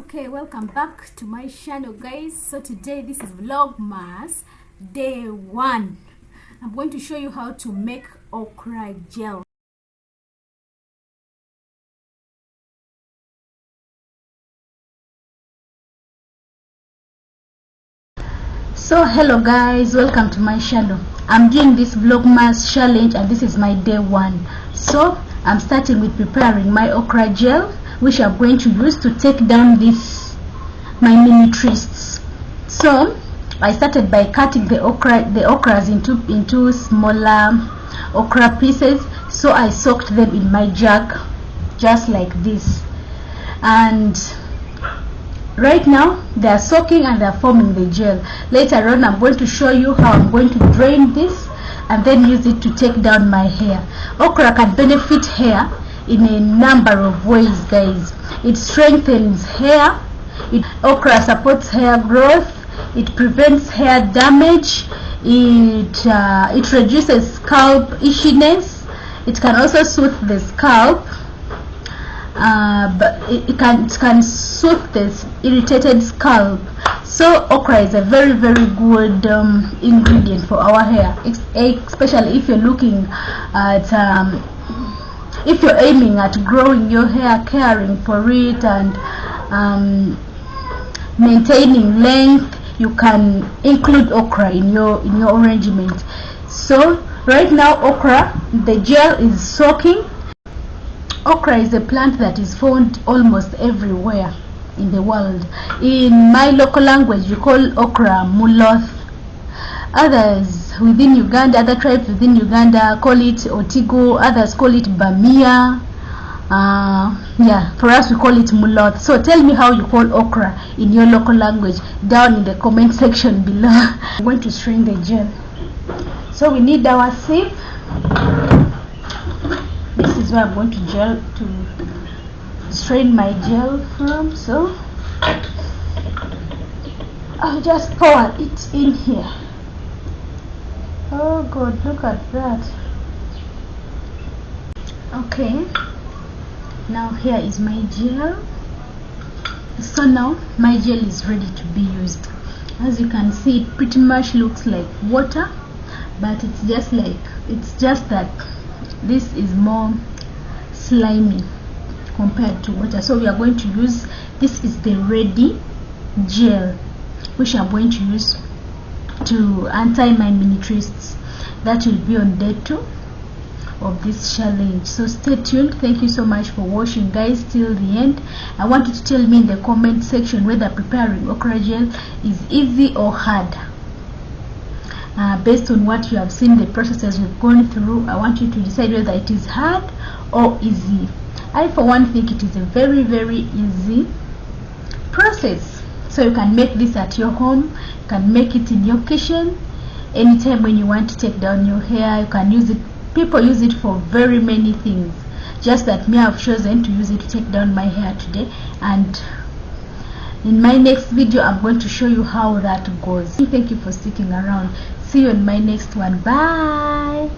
Okay, welcome back to my channel, guys. So today this is Vlogmas day 1. I'm going to show you how to make okra gel. So hello guys, welcome to my channel. I'm doing this Vlogmas challenge and this is my day 1. So I'm starting with preparing my okra gel, which I'm going to use to take down my mini twists. So I started by cutting the okras into smaller okra pieces. So I soaked them in my jug just like this, and right now they are soaking and they are forming the gel. Later on I'm going to show you how I'm going to drain this and then use it to take down my hair. Okra can benefit hair in a number of ways, guys. It strengthens hair. Okra supports hair growth. It prevents hair damage. It reduces scalp itchiness. It can also soothe the scalp. But it can soothe this irritated scalp. So okra is a very good ingredient for our hair, especially if you're looking at if you're aiming at growing your hair, caring for it, and maintaining length. You can include okra in your arrangement. So right now okra, the gel is soaking. Okra is a plant that is found almost everywhere in the world. In my local language we call okra muloth. Others within Uganda, other tribes within Uganda call it otigo, others call it bamia. Yeah, for us we call it muloth. So tell me how you call okra in your local language down in the comment section below. I'm going to strain the gel. So we need our sieve. This is where I'm going to strain my gel from. So I'll just pour it in here. Oh god, look at that. Okay, now here is my gel. So now my gel is ready to be used. As you can see, it pretty much looks like water, but it's just that this is more slimy compared to water. So we are going to use, this is the ready gel which I'm going to use to untie my mini twists. That will be on day 2 of this challenge. So stay tuned. Thank you so much for watching, guys, till the end. I want you to tell me in the comment section whether preparing okra gel is easy or hard. Based on what you have seen, the processes we've gone through, I want you to decide whether it is hard or easy. I for one think it is a very easy process. So you can make this at your home, you can make it in your kitchen anytime when you want to take down your hair. You can use it, people use it for very many things, just that me, I've chosen to use it to take down my hair today, and in my next video I'm going to show you how that goes. Thank you for sticking around. See you in my next one. Bye.